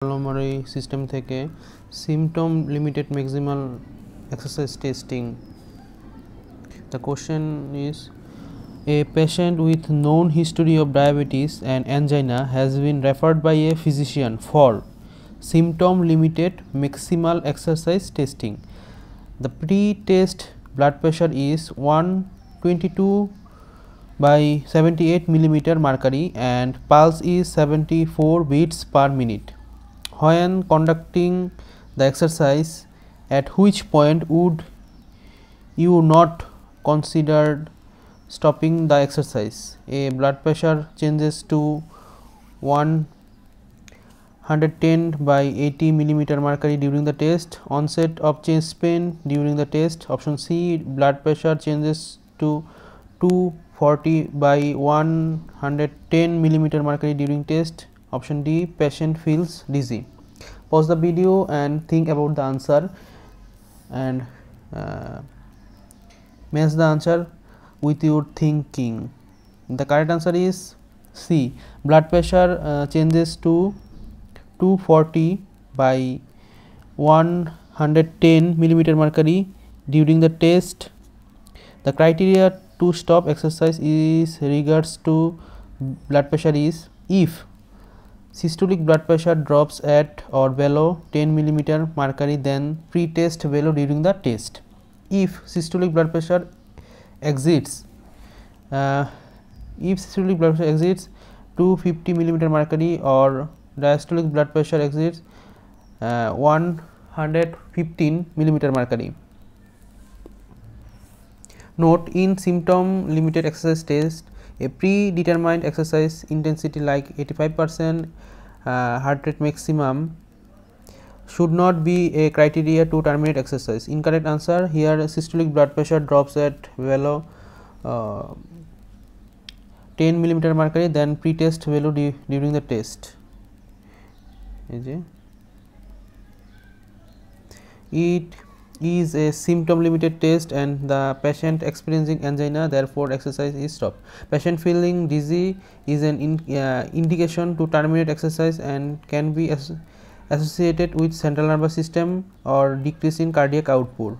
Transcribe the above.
pulmonary system থেকে symptom limited maximal exercise testing. The question is, a patient with known history of diabetes and angina has been referred by a physician for symptom limited maximal exercise testing. The pre-test blood pressure is 122/78 millimeter mercury and pulse is 74 beats per minute. When conducting the exercise, at which point would you not consider stopping the exercise? A. Blood pressure changes to 110/80 millimeter mercury during the test. Onset of chest pain during the test. Option C. Blood pressure changes to 240/110 millimeter mercury during test. Option D. Patient feels dizzy. Pause the video and think about the answer and match the answer with your thinking. The correct answer is C. Blood pressure changes to 240/110 millimeter mercury during the test. The criteria to stop exercise is regards to blood pressure is if systolic blood pressure drops at or below 10 millimeter mercury than pre-test value during the test. If systolic blood pressure exceeds 250 millimeter mercury or diastolic blood pressure exceeds 115 millimeter mercury. Note, in symptom limited exercise test, a predetermined exercise intensity like 85% heart rate maximum should not be a criteria to terminate exercise. Incorrect answer here. Systolic blood pressure drops at below 10 millimeter mercury than pre-test value during the test. It is a symptom limited test and the patient experiencing angina, therefore exercise is stopped. Patient feeling dizzy is an indication to terminate exercise and can be associated with central nervous system or decrease in cardiac output.